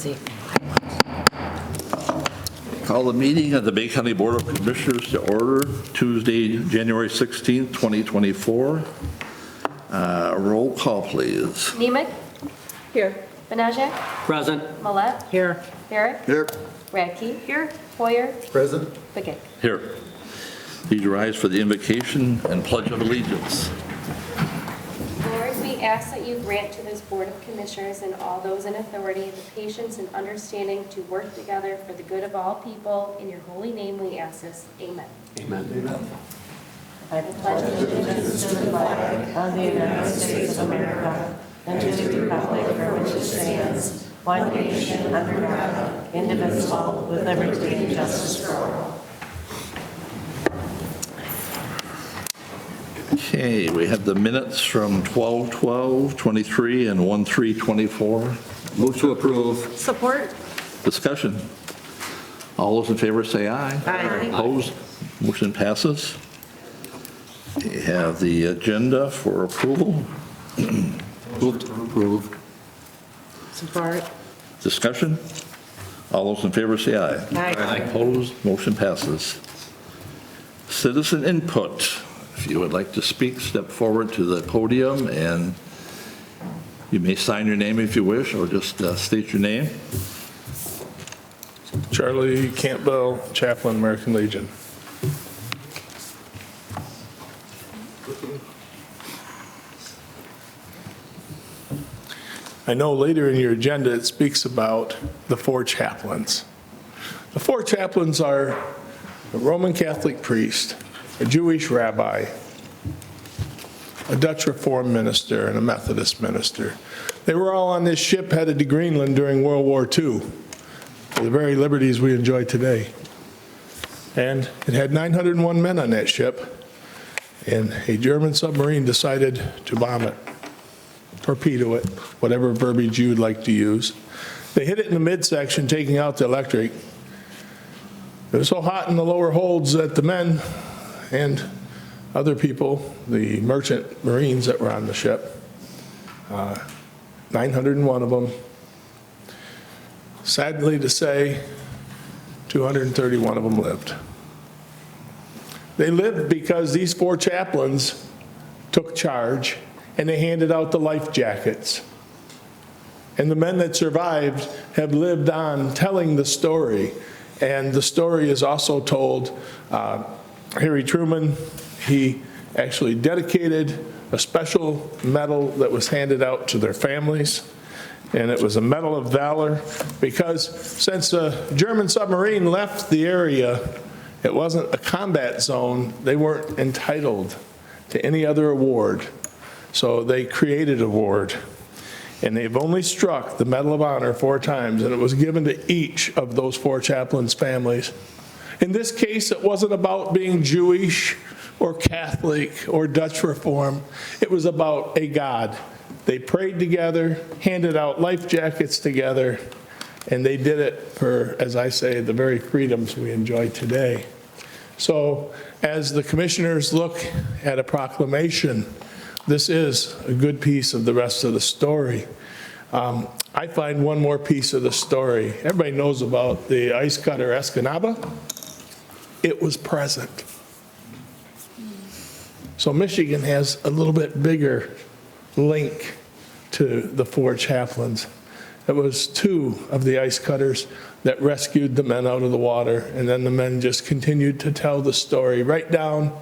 easy. Call the meeting of the Bay County Board of Commissioners to order Tuesday, January 16th, 2024. Roll call, please. Nemec. Here. Benajak. Present. Millet. Here. Herrick. Here. Radke. Here. Hoyer. Present. Pickett. Here. Please rise for the invocation and pledge of allegiance. Lord, we ask that you grant to this Board of Commissioners and all those in authority the patience and understanding to work together for the good of all people. In your holy name we ask this. Amen. Amen. I pledge allegiance to the flag of the United States of America and to the republic for which it stands, one nation under God, indivisible, with liberty and justice for all. Okay, we have the minutes from 12/12/23 and 1/3/24. Move to approve. Support. Discussion. All those in favor say aye. Aye. Opposed? Motion passes. We have the agenda for approval. Move to approve. Support. Discussion. All those in favor say aye. Aye. Opposed? Motion passes. Citizen input. If you would like to speak, step forward to the podium, and you may sign your name if you wish, or just state your name. Charlie Campbell, Chaplain, American Legion. I know later in your agenda it speaks about the four chaplains. The four chaplains are a Roman Catholic priest, a Jewish rabbi, a Dutch Reformed minister, and a Methodist minister. They were all on this ship headed to Greenland during World War II, for the very liberties we enjoy today. And it had 901 men on that ship, and a German submarine decided to bomb it, torpedo it, whatever verbiage you would like to use. They hit it in the midsection, taking out the electric. It was so hot in the lower holds that the men and other people, the merchant marines that were on the ship, 901 of them, sadly to say, 231 of them lived. They lived because these four chaplains took charge and they handed out the life jackets. And the men that survived have lived on telling the story. And the story is also told. Harry Truman, he actually dedicated a special medal that was handed out to their families. And it was a Medal of Valor because since the German submarine left the area, it wasn't a combat zone, they weren't entitled to any other award. So they created an award. And they've only struck the Medal of Honor 4 times, and it was given to each of those four chaplains' families. In this case, it wasn't about being Jewish or Catholic or Dutch Reform. It was about a God. They prayed together, handed out life jackets together, and they did it for, as I say, the very freedoms we enjoy today. So as the commissioners look at a proclamation, this is a good piece of the rest of the story. I find one more piece of the story. Everybody knows about the ice cutter Escanaba. It was present. So Michigan has a little bit bigger link to the four chaplains. It was 2 of the ice cutters that rescued the men out of the water, and then the men just continued to tell the story, right down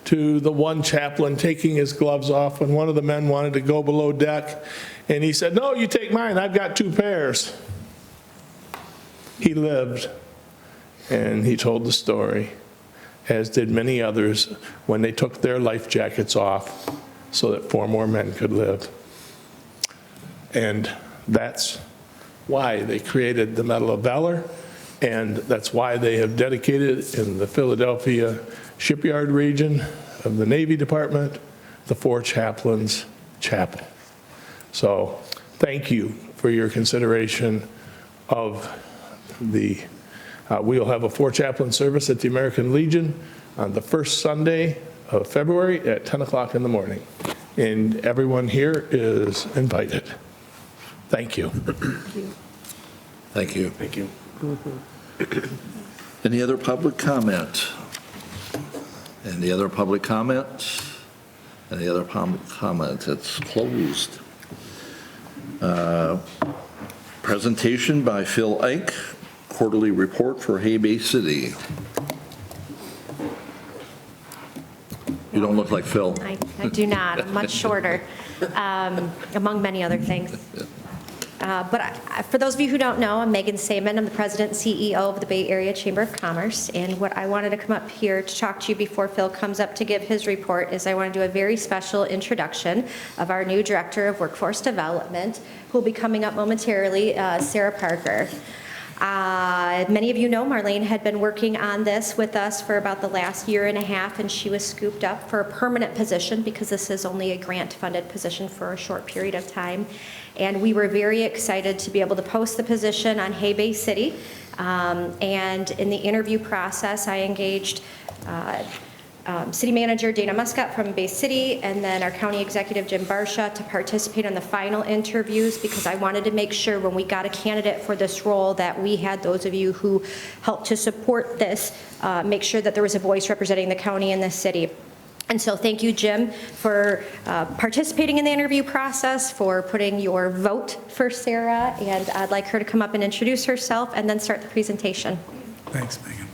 to the one chaplain taking his gloves off when one of the men wanted to go below deck, and he said, "No, you take mine, I've got 2 pairs." He lived, and he told the story, as did many others, when they took their life jackets off so that 4 more men could live. And that's why they created the Medal of Valor, and that's why they have dedicated in the Philadelphia shipyard region of the Navy Department the Four Chaplains Chapel. So thank you for your consideration of the, we'll have a 4 chaplain service at the American Legion on the first Sunday of February at 10 o'clock in the morning. And everyone here is invited. Thank you. Thank you. Thank you. Any other public comment? Any other public comments? Any other public comments? It's closed. Presentation by Phil Ike, quarterly report for Hay Bay City. You don't look like Phil. I do not. I'm much shorter, among many other things. For those of you who don't know, I'm Megan Saman. I'm the president and CEO of the Bay Area Chamber of Commerce. And what I wanted to come up here to talk to you before Phil comes up to give his report is I want to do a very special introduction of our new Director of Workforce Development, who will be coming up momentarily, Sarah Parker. Many of you know Marlene had been working on this with us for about the last year and a half, and she was scooped up for a permanent position because this is only a grant-funded position for a short period of time. And we were very excited to be able to post the position on Hay Bay City. And in the interview process, I engaged City Manager Dana Muscat from Bay City, and then our County Executive Jim Barsha to participate in the final interviews, because I wanted to make sure when we got a candidate for this role that we had those of you who helped to support this, make sure that there was a voice representing the county and the city. And so thank you, Jim, for participating in the interview process, for putting your vote for Sarah, and I'd like her to come up and introduce herself and then start the presentation. Thanks, Megan.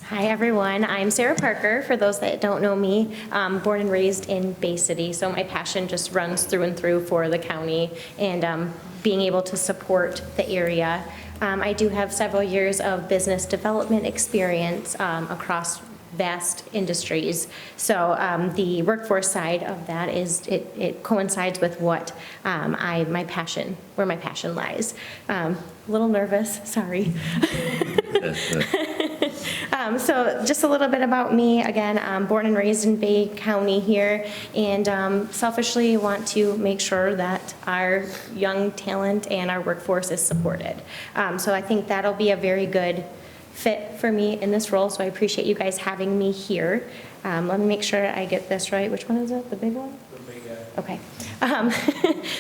Hi, everyone. I'm Sarah Parker, for those that don't know me. Born and raised in Bay City, so my passion just runs through and through for the county and being able to support the area. I do have several years of business development experience across vast industries. So the workforce side of that is, it coincides with what where my passion lies. A little nervous, sorry. So just a little bit about me. Again, I'm born and raised in Bay County here, and selfishly want to make sure that our young talent and our workforce is supported. So I think that'll be a very good fit for me in this role, so I appreciate you guys having me here. Let me make sure I get this right. Which one is it? The big one? The big guy. Okay.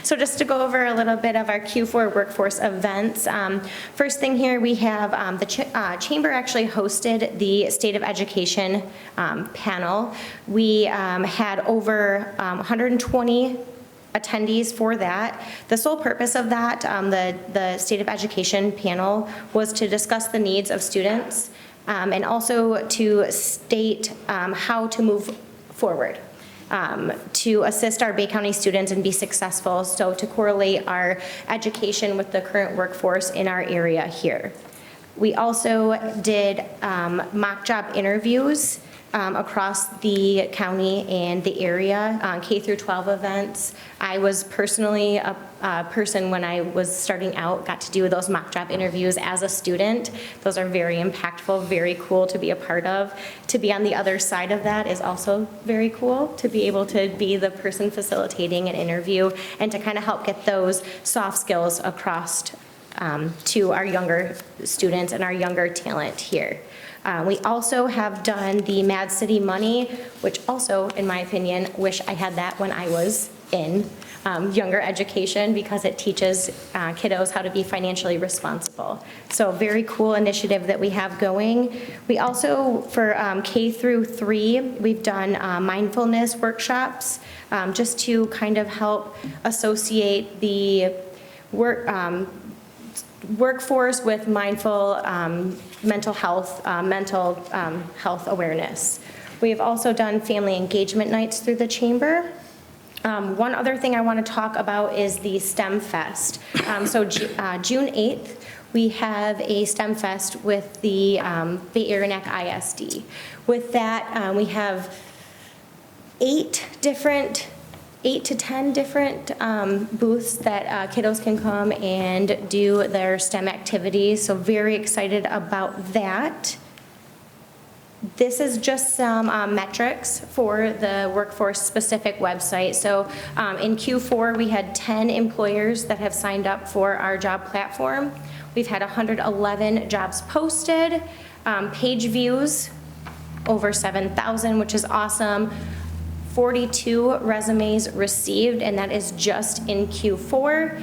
So just to go over a little bit of our Q4 workforce events. First thing here, we have the Chamber actually hosted the State of Education panel. We had over 120 attendees for that. The sole purpose of that, the State of Education panel, was to discuss the needs of students and also to state how to move forward to assist our Bay County students and be successful, so to correlate our education with the current workforce in our area here. We also did mock job interviews across the county and the area, K through 12 events. I was personally a person when I was starting out, got to do those mock job interviews as a student. Those are very impactful, very cool to be a part of. To be on the other side of that is also very cool, to be able to be the person facilitating an interview and to kind of help get those soft skills across to our younger students and our younger talent here. We also have done the Mad City Money, which also, in my opinion, wish I had that when I was in younger education, because it teaches kiddos how to be financially responsible. So very cool initiative that we have going. We also, for K through 3, we've done mindfulness workshops just to kind of help associate the workforce with mindful mental health awareness. We have also done family engagement nights through the Chamber. One other thing I want to talk about is the STEM Fest. So June 8th, we have a STEM Fest with the Bay Area NAC ISD. With that, we have 8 to 10 different booths that kiddos can come and do their STEM activities. So very excited about that. This is just some metrics for the workforce-specific website. So in Q4, we had 10 employers that have signed up for our job platform. We've had 111 jobs posted, page views over 7,000, which is awesome. 42 resumes received, and that is just in Q4.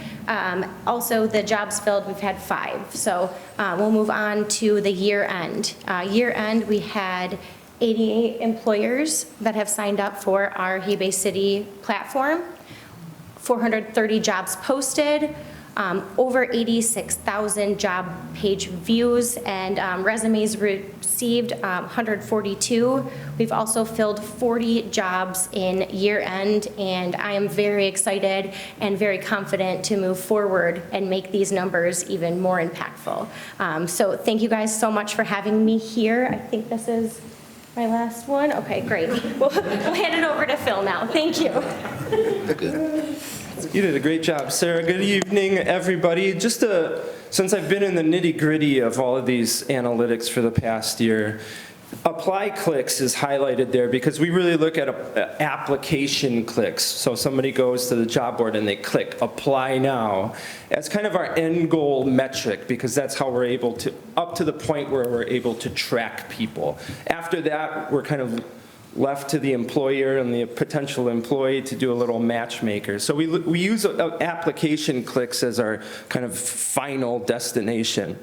Also, the jobs filled, we've had 5. So we'll move on to the year end. Year end, we had 88 employers that have signed up for our Hay Bay City platform, 430 jobs posted, over 86,000 job page views, and resumes received 142. We've also filled 40 jobs in year end, and I am very excited and very confident to move forward and make these numbers even more impactful. So thank you guys so much for having me here. I think this is my last one. Okay, great. We'll hand it over to Phil now. Thank you. You did a great job, Sarah. Good evening, everybody. Since I've been in the nitty-gritty of all of these analytics for the past year, apply clicks is highlighted there because we really look at application clicks. So somebody goes to the job board and they click apply now as kind of our end goal metric, because that's how we're able to, up to the point where we're able to track people. After that, we're kind of left to the employer and the potential employee to do a little matchmaker. So we use application clicks as our kind of final destination.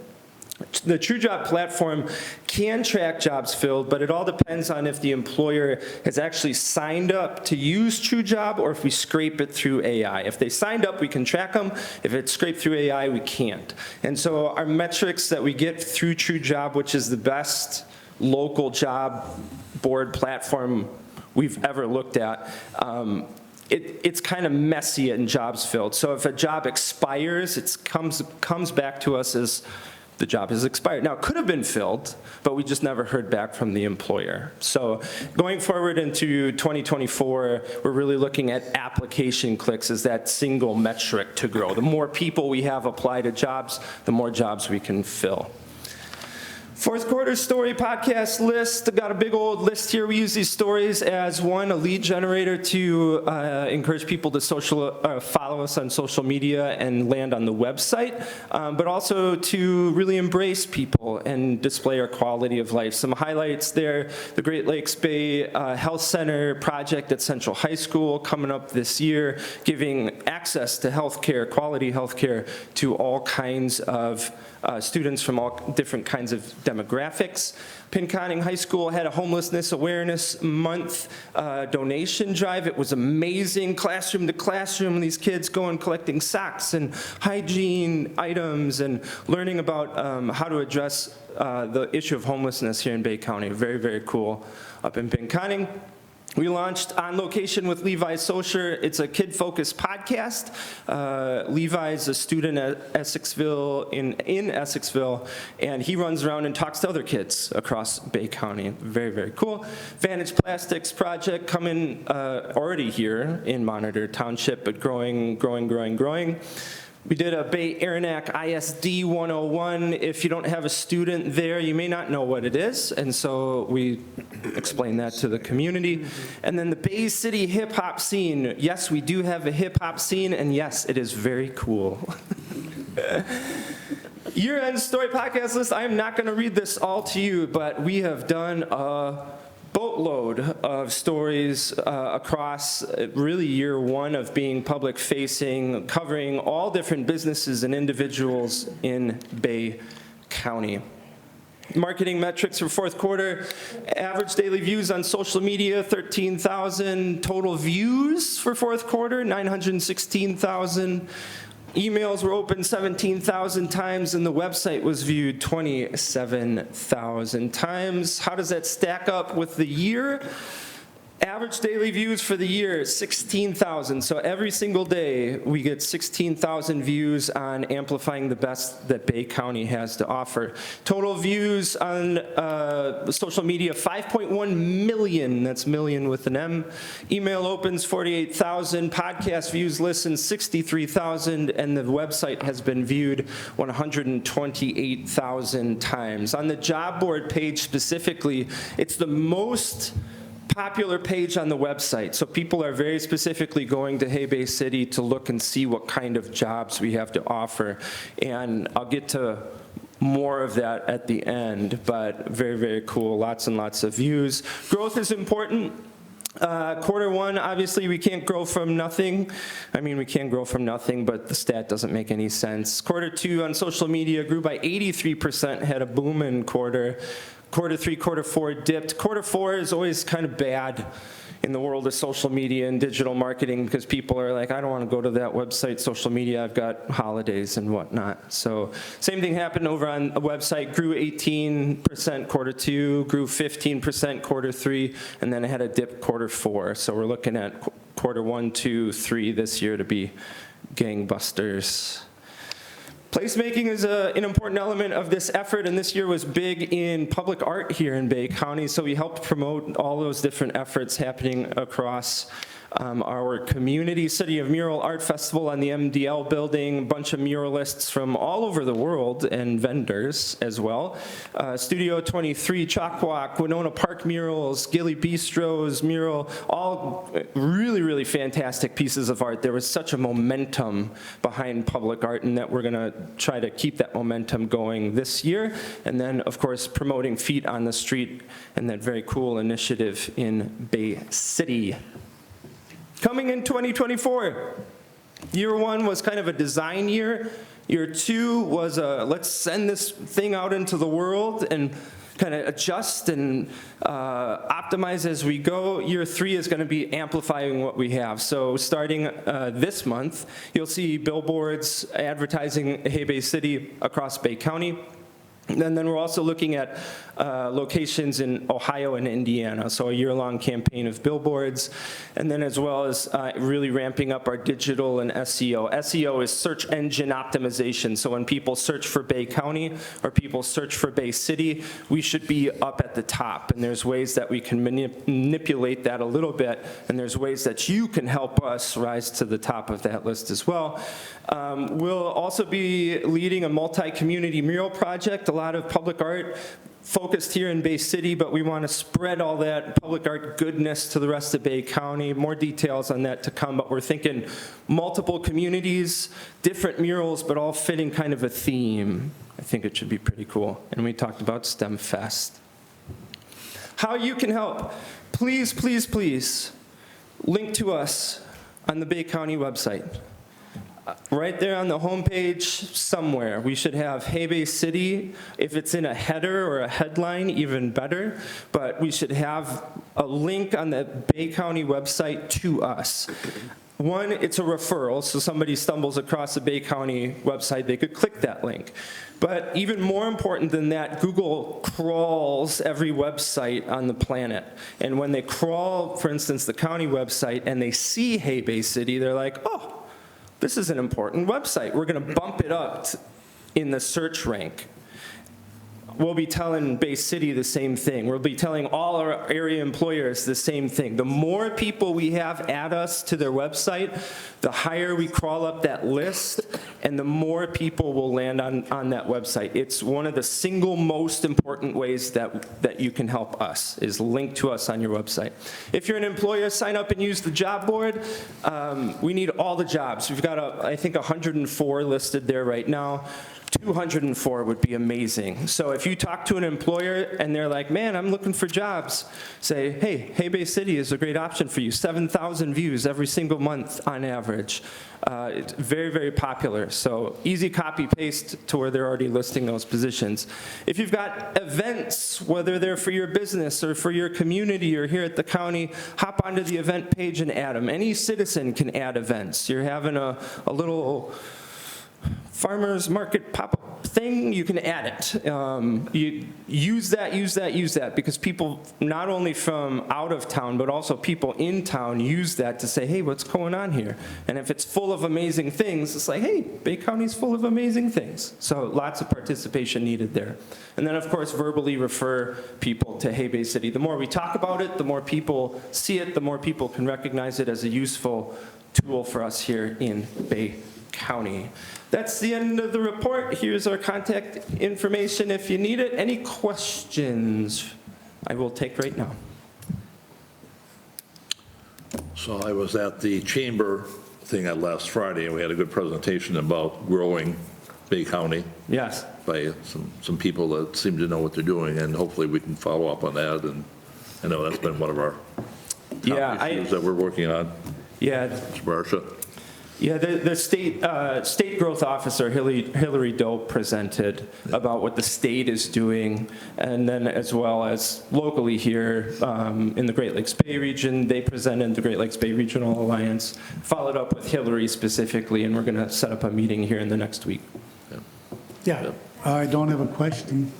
The TrueJob platform can track jobs filled, but it all depends on if the employer has actually signed up to use TrueJob or if we scrape it through AI. If they signed up, we can track them. If it's scraped through AI, we can't. And so our metrics that we get through TrueJob, which is the best local job board platform we've ever looked at, it's kind of messy in jobs filled. So if a job expires, it comes back to us as the job has expired. Now, it could have been filled, but we just never heard back from the employer. So going forward into 2024, we're really looking at application clicks as that single metric to grow. The more people we have apply to jobs, the more jobs we can fill. Fourth quarter story podcast list. I've got a big old list here. We use these stories as one, a lead generator to encourage people to follow us on social media and land on the website, but also to really embrace people and display our quality of life. Some highlights there, the Great Lakes Bay Health Center project at Central High School coming up this year, giving access to healthcare, quality healthcare to all kinds of students from all different kinds of demographics. Pinconning High School had a Homelessness Awareness Month donation drive. It was amazing, classroom to classroom, these kids going collecting socks and hygiene items and learning about how to address the issue of homelessness here in Bay County. Very, very cool up in Pinconning. We launched On Location with Levi Socher. It's a kid-focused podcast. Levi's a student at Essexville, in Essexville, and he runs around and talks to other kids across Bay County. Very, very cool. Vantage Plastics project coming already here in Monitor Township, but growing. We did a Bay Aranac ISD 101. If you don't have a student there, you may not know what it is, and so we explain that to the community. And then the Bay City hip hop scene. Yes, we do have a hip hop scene, and yes, it is very cool. Year-end story podcast list. I am not going to read this all to you, but we have done a boatload of stories across really year one of being public facing, covering all different businesses and individuals in Bay County. Marketing metrics for fourth quarter, average daily views on social media, 13,000. Total views for fourth quarter, 916,000. Emails were opened 17,000 times, and the website was viewed 27,000 times. How does that stack up with the year? Average daily views for the year, 16,000. So every single day, we get 16,000 views on amplifying the best that Bay County has to offer. Total views on social media, 5.1 million. That's million with an M. Email opens, 48,000. Podcast views, listens, 63,000. And the website has been viewed 128,000 times. On the job board page specifically, it's the most popular page on the website. So people are very specifically going to Hay Bay City to look and see what kind of jobs we have to offer. And I'll get to more of that at the end, but very, very cool. Lots and lots of views. Growth is important. Quarter one, obviously, we can't grow from nothing. I mean, we can grow from nothing, but the stat doesn't make any sense. Quarter two on social media grew by 83%, had a boom in quarter. Quarter three, quarter four dipped. Quarter four is always kind of bad in the world of social media and digital marketing because people are like, I don't want to go to that website, social media, I've got holidays and whatnot. So same thing happened over on a website, grew 18% quarter two, grew 15% quarter three, and then it had a dip quarter four. So we're looking at quarter one, two, three this year to be gangbusters. Placemaking is an important element of this effort, and this year was big in public art here in Bay County, so we helped promote all those different efforts happening across our community. City of Mural Art Festival on the MDL building, a bunch of muralists from all over the world and vendors as well. Studio 23, Chalk Walk, Winona Park murals, Gilly Bistro's mural, all really, really fantastic pieces of art. There was such a momentum behind public art, and that we're gonna try to keep that momentum going this year. And then, of course, promoting Feet on the Street and that very cool initiative in Bay City. Coming in 2024, year one was kind of a design year. Year two was let's send this thing out into the world and kind of adjust and optimize as we go. Year three is going to be amplifying what we have. So starting this month, you'll see billboards advertising Hey Bay City across Bay County. And then we're also looking at locations in Ohio and Indiana, so a year-long campaign of billboards, and then as well as really ramping up our digital and SEO. SEO is search engine optimization, so when people search for Bay County or people search for Bay City, we should be up at the top, and there's ways that we can manipulate that a little bit, and there's ways that you can help us rise to the top of that list as well. We'll also be leading a multi-community mural project, a lot of public art focused here in Bay City, but we want to spread all that public art goodness to the rest of Bay County. More details on that to come, but we're thinking multiple communities, different murals, but all fitting kind of a theme. I think it should be pretty cool. And we talked about STEM Fest. How you can help. Please, please, please link to us on the Bay County website. Right there on the homepage somewhere, we should have Hey Bay City. If it's in a header or a headline, even better. But we should have a link on the Bay County website to us. One, it's a referral, so somebody stumbles across the Bay County website, they could click that link. But even more important than that, Google crawls every website on the planet. And when they crawl, for instance, the county website, and they see Hey Bay City, they're like, oh, this is an important website. We're going to bump it up in the search rank. We'll be telling Bay City the same thing. We'll be telling all our area employers the same thing. The more people we have add us to their website, the higher we crawl up that list, and the more people will land on that website. It's one of the single most important ways that you can help us, is link to us on your website. If you're an employer, sign up and use the job board. We need all the jobs. We've got, I think, 104 listed there right now. 204 would be amazing. So if you talk to an employer and they're like, man, I'm looking for jobs, say, hey, Hey Bay City is a great option for you. 7,000 views every single month on average. It's very, very popular. So easy copy paste to where they're already listing those positions. If you've got events, whether they're for your business or for your community or here at the county, hop onto the event page and add them. Any citizen can add events. You're having a little farmers market pop-up thing, you can add it. You use that, because people not only from out of town, but also people in town use that to say, hey, what's going on here? And if it's full of amazing things, it's like, hey, Bay County's full of amazing things. So lots of participation needed there. And then, of course, verbally refer people to Hey Bay City. The more we talk about it, the more people see it, the more people can recognize it as a useful tool for us here in Bay County. That's the end of the report. Here's our contact information if you need it. Any questions I will take right now. So I was at the chamber thing at last Friday, and we had a good presentation about growing Bay County Yes. by some people that seem to know what they're doing, and hopefully we can follow up on that. And I know that's been one of our Yeah, top issues that we're working on. Yeah, Mr. Barsha? yeah, the state growth officer, Hillary Doe, presented about what the state is doing, and then as well as locally here in the Great Lakes Bay region, they presented the Great Lakes Bay Regional Alliance, followed up with Hillary specifically, and we're going to set up a meeting here in the next week. Yeah, I don't have a question.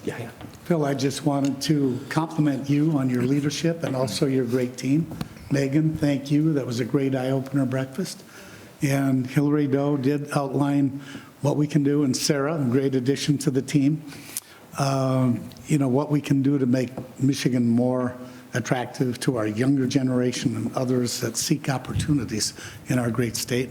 Yeah. Phil, I just wanted to compliment you on your leadership and also your great team. Megan, thank you. That was a great eye-opener breakfast. And Hillary Doe did outline what we can do, and Sarah, a great addition to the team. What we can do to make Michigan more attractive to our younger generation and others that seek opportunities in our great state.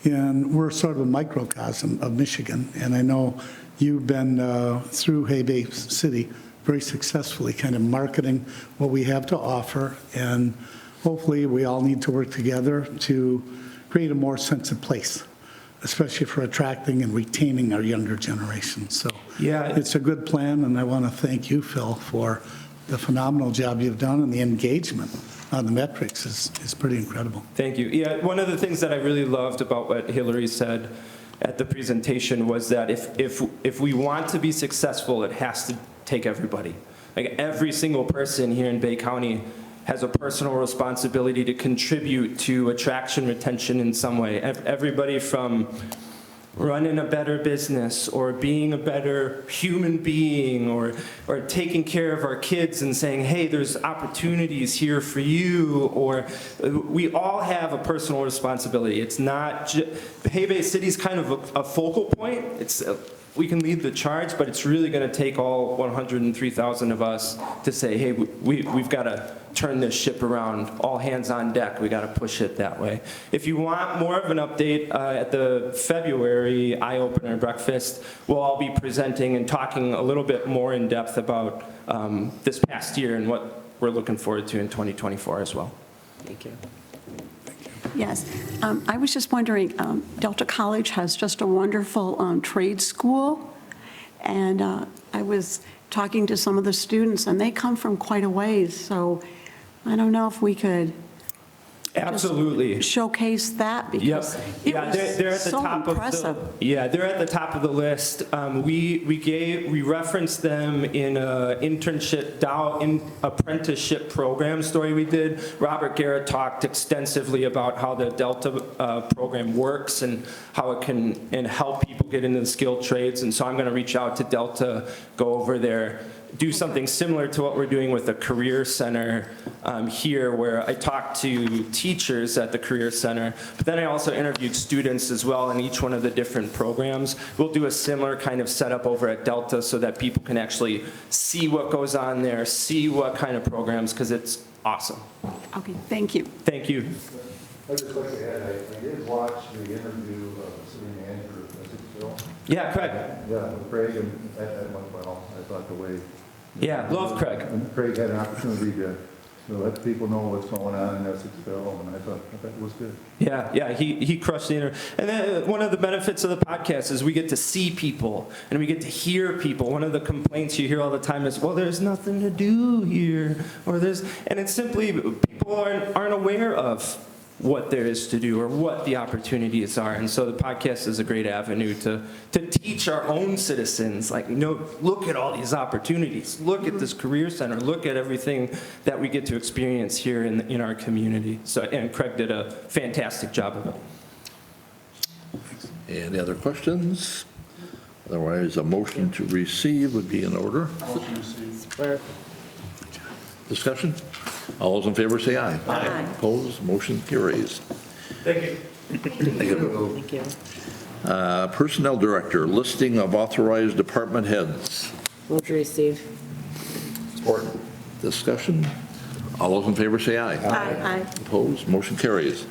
And we're sort of a microcosm of Michigan, and I know you've been through Hay Bay City very successfully kind of marketing what we have to offer, and hopefully we all need to work together to create a more sense of place, especially for attracting and retaining our younger generation. So Yeah. it's a good plan, and I want to thank you, Phil, for the phenomenal job you've done, and the engagement on the metrics is pretty incredible. Thank you. Yeah, one of the things that I really loved about what Hillary said at the presentation was that if we want to be successful, it has to take everybody. Like every single person here in Bay County has a personal responsibility to contribute to attraction, retention in some way. Everybody from running a better business or being a better human being or taking care of our kids and saying, hey, there's opportunities here for you, or we all have a personal responsibility. It's not Hay Bay City's kind of a focal point. We can lead the charge, but it's really going to take all 103,000 of us to say, hey, we've got to turn this ship around, all hands on deck. We got to push it that way. If you want more of an update, at the February eye-opener breakfast, we'll all be presenting and talking a little bit more in depth about this past year and what we're looking forward to in 2024 as well. Thank you. Yes. I was just wondering, Delta College has just a wonderful trade school, and I was talking to some of the students, and they come from quite a ways, so I don't know if we could Absolutely. showcase that, because it was so impressive. They're at the top of the list. We referenced them in an apprenticeship program story we did. Robert Garrett talked extensively about how the Delta program works and how it can help people get into the skilled trades. And so I'm going to reach out to Delta, go over there, do something similar to what we're doing with the Career Center here, where I talked to teachers at the Career Center, but then I also interviewed students as well in each one of the different programs. We'll do a similar kind of setup over at Delta so that people can actually see what goes on there, see what kind of programs, because it's awesome. Okay, thank you. Thank you. I'd just like to add, I did watch the interview of the city manager of Phil. Yeah, Craig. Yeah, with Craig, and that went well. I thought the way. Yeah, love Craig. And Craig had an opportunity to let people know what's going on in Essexville, and I thought it was good. Yeah, he crushed the interview. And then one of the benefits of the podcast is we get to see people and we get to hear people. One of the complaints you hear all the time is, well, there's nothing to do here, and it's simply people aren't aware of what there is to do or what the opportunities are. And so the podcast is a great avenue to teach our own citizens, like, look at all these opportunities, look at this Career Center, look at everything that we get to experience here in our community. So, and Craig did a fantastic job of it. Any other questions? Otherwise, a motion to receive would be in order. Discussion? All those in favor say aye. Aye. Opposed, motion carries. Thank you. Thank you. Thank you. Personnel Director, listing of authorized department heads. Move to receive. Support. Discussion? All those in favor say aye. Aye. Opposed, motion carries.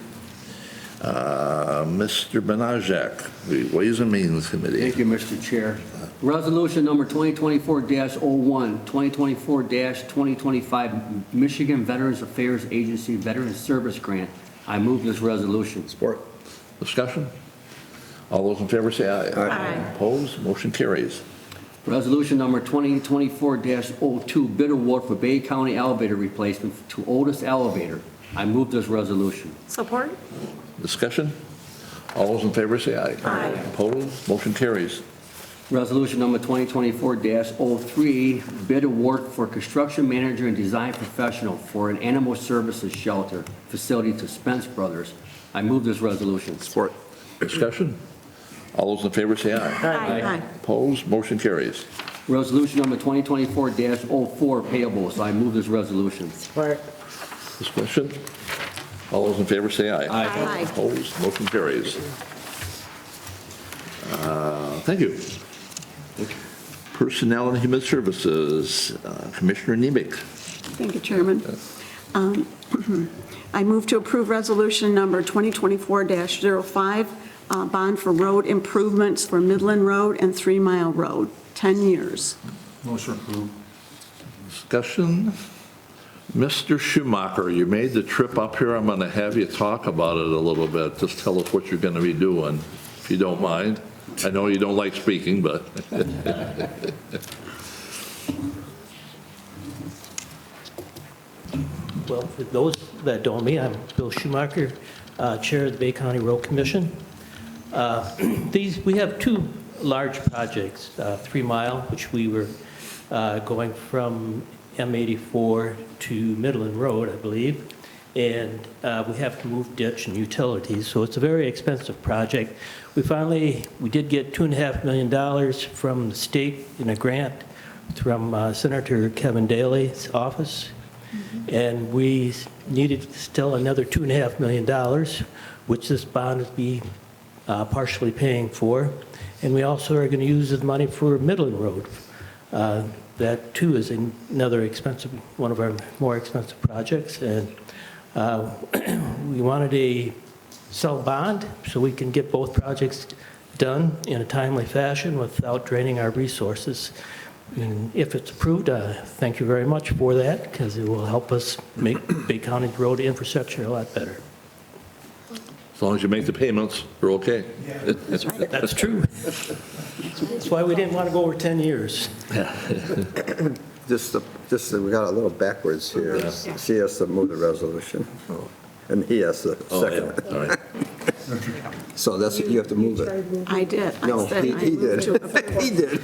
Mr. Benajak, the Ways and Means Committee. Thank you, Mr. Chair. Resolution number 2024-01, 2024-2025 Michigan Veterans Affairs Agency Veterans Service Grant. I move this resolution. Support. Discussion? All those in favor say aye. Aye. Opposed, motion carries. Resolution number 2024-02, bid award for Bay County elevator replacement to Otis Elevator. I move this resolution. Support? Discussion? All those in favor say aye. Aye. Opposed? Motion carries. Resolution number 2024-03, bid award for construction manager and design professional for an animal services shelter facility to Spence Brothers. I move this resolution. Support. Discussion? All those in favor say aye. Aye. Opposed? Motion carries. Resolution number 2024-04, payables. I move this resolution. Support. Discussion? All those in favor say aye. Aye. Opposed? Motion carries. Thank you. Personnel and Human Services, Commissioner Nemec. Thank you, Chairman. I move to approve resolution number 2024-05, bond for road improvements for Midland Road and 3 Mile Road, 10 years. Motion approved. Discussion? Mr. Schumacher, you made the trip up here. I'm going to have you talk about it a little bit. Just tell us what you're going to be doing, if you don't mind. I know you don't like speaking, but. Well, for those that don't know me, I'm Bill Schumacher, Chair of the Bay County Road Commission. We have two large projects, 3 Mile, which we were going from M84 to Midland Road, I believe, and we have to move ditch and utilities, so it's a very expensive project. We did get $2.5 million from the state in a grant from Senator Kevin Daley's office, and we needed still another $2.5 million, which this bond would be partially paying for, and we also are going to use the money for Midland Road. That too is another expensive, one of our more expensive projects, and we wanted a sell bond so we can get both projects done in a timely fashion without draining our resources. And if it's approved, thank you very much for that, because it will help us make Bay County road infrastructure a lot better. As long as you make the payments, you're okay. That's true. That's why we didn't want to go over 10 years. Just, we got a little backwards here. She has to move the resolution, and he has to second it. All right. So that's, you have to move it. I did. I No, said he I did. moved to approve. He did.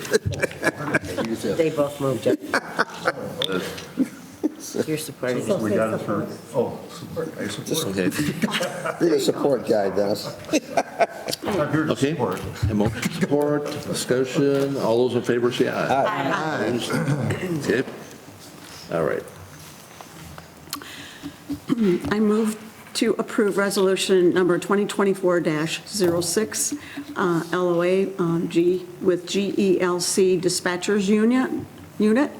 They both moved it. You're supporting it. We got it for, oh, support, I support. Okay. You're a support guy, Dennis. I'm here to Okay. support. And motion support, discussion, all those in favor say aye. Aye. Opposed? Okay. All right. I move to approve resolution number 2024-06, LOA with GELC Dispatchers Unit,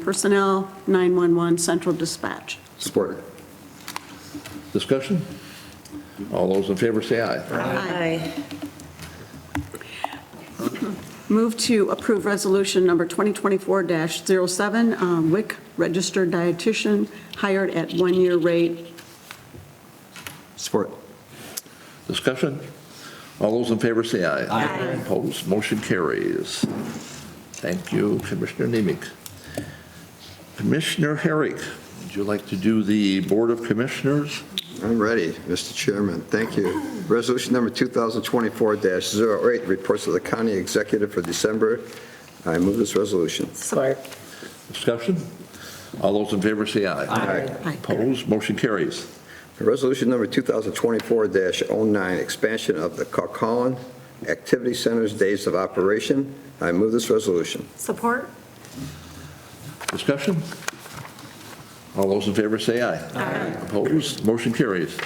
Personnel 911 Central Dispatch. Support. Discussion? All those in favor say aye. Aye. Move to approve resolution number 2024-07, WIC Registered Dietitian, hired at 1-year rate. Support. Discussion? All those in favor say aye. Aye. Opposed? Motion carries. Thank you, Commissioner Nemec. Commissioner Herrick, would you like to do the Board of Commissioners? I'm ready, Mr. Chairman. Thank you. Resolution number 2024-08, reports of the county executive for December. I move this resolution. Support. Discussion? All those in favor say aye. Aye. Opposed? Motion carries. Resolution number 2024-09, expansion of the Caucalan Activity Center's days of operation. I move this resolution. Support? Discussion? All those in favor say aye. Aye. Opposed? Motion carries.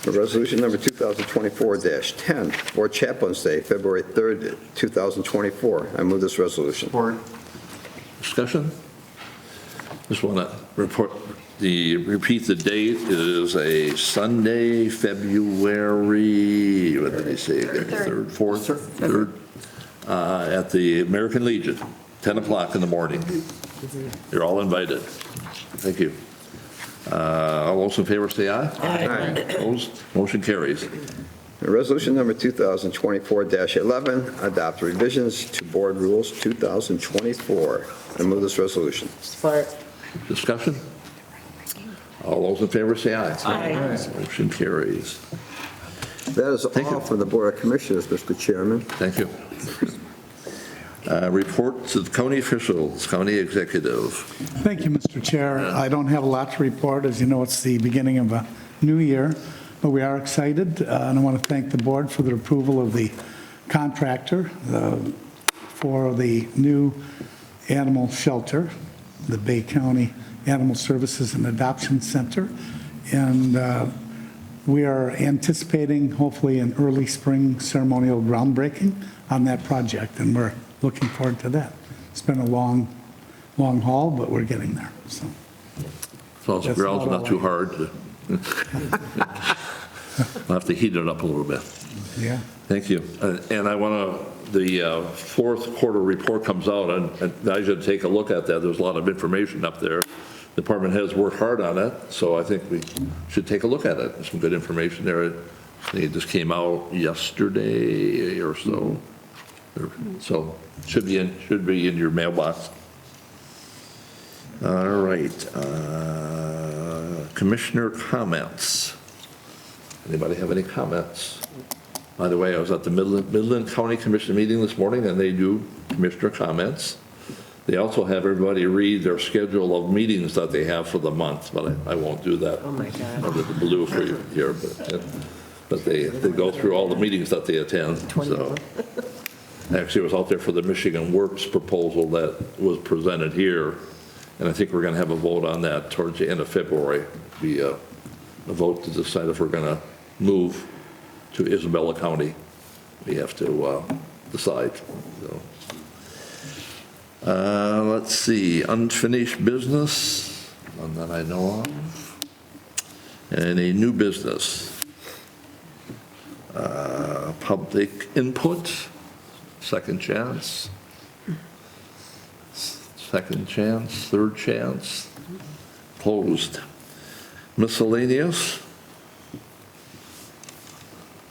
Resolution number 2024-10, Board Chaplains Day, February 3rd, 2024. I move this resolution. Support. Discussion? Just want to repeat the date. It is a Sunday, February, what did they say again? 3rd, 4th, 3rd, at the American Legion, 10 o'clock in the morning. You're all invited. Thank you. All those in favor say aye. Aye. Opposed? Motion carries. And resolution number 2024-11, adopt revisions to board rules 2024. I move this resolution. Support. Discussion? All those in favor say aye. Aye. Motion carries. That is Thank you. all from the Board of Commissioners, Mr. Chairman. Thank you. Report to the county officials, county executive. Thank you, Mr. Chair. I don't have a lot to report. As you know, it's the beginning of a new year, but we are excited, and I want to thank the board for the approval of the contractor for the new animal shelter, the Bay County Animal Services and Adoption Center. And we are anticipating, hopefully, an early spring ceremonial groundbreaking on that project, and we're looking forward to that. It's been a long haul, but we're getting there, so. As long as the That's ground's about not all too I- hard. We'll have to heat it up a little bit. Yeah. Thank you. And I want to, the fourth quarter report comes out, and I should take a look at that. There's a lot of information up there. Department heads worked hard on it, so I think we should take a look at it. There's some good information there. I think it just came out yesterday or so. So should be in your mailbox. All right. Commissioner comments. Anybody have any comments? By the way, I was at the Midland County Commission meeting this morning, and they do commissioner comments. They also have everybody read their schedule of meetings that they have for the month, but I won't do that. Oh, my God. Out of the blue for you here, but they go through all the meetings that they attend, so. Actually, I was out there for the Michigan Works proposal that was presented here, and I think we're going to have a vote on that towards the end of February. Be a vote to decide if we're going to move to Isabella County. We have to decide, so. Let's see, unfinished business, none that I know of. And a new business. Public input, second chance, third chance, closed. Miscellaneous.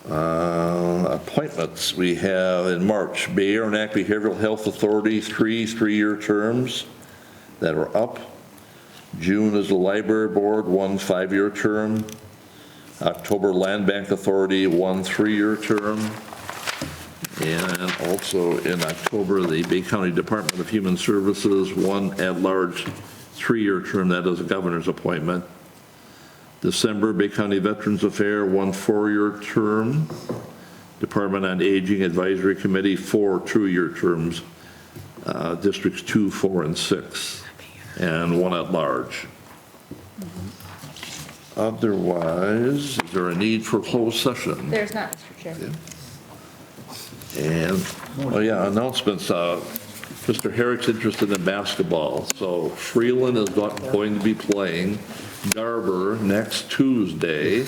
Appointments we have in March. Bay Aranac Behavioral Health Authority, three-year terms that are up. June is the Library Board, 1 5-year term. October Land Bank Authority, 1 3-year term. And also in October, the Bay County Department of Human Services, 1 at-large 3-year term, that is a governor's appointment. December, Bay County Veterans Affairs, 1 4-year term. Department on Aging Advisory Committee, 4 2-year terms. Districts 2, 4, and 6, and 1 at large. Otherwise, is there a need for closed session? There's not, Mr. Chair. And, oh yeah, announcements. Mr. Herrick's interested in basketball, so Freeland is going to be playing Garber next Tuesday.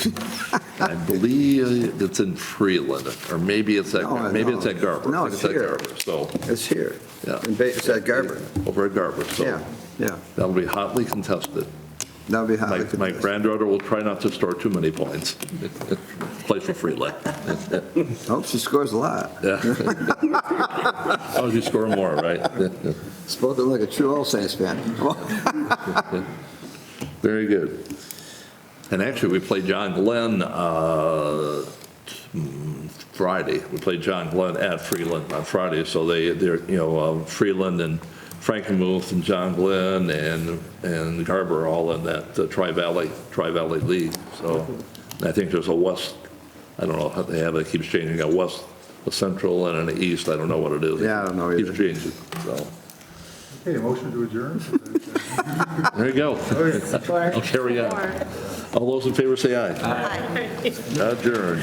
I believe it's in Freeland, or maybe it's at Garber. No, I think it's at here. Garber, so, It's here. yeah. It's at Garber. Over at Garber, so. Yeah. That'll be hotly contested. That'll be hotly My contested. granddaughter will try not to score too many points. Play for Freeland. Hope she scores a lot. Yeah. Oh, you score more, right? Spoken like a true All Saints fan. Very good. And actually, we played John Glenn Friday. We played John Glenn at Freeland on Friday, so they're Freeland and Frankenmuth and John Glenn and Garber are all in that Tri-Valley League. So I think there's a West, I don't know how they have it, keeps changing, a West, a Central, and an East. I don't know what it is. Yeah, I don't know either. Keeps changing, so. Okay, motion to adjourn? There you go. I'll carry on. All those in favor say aye. Aye. Adjourn.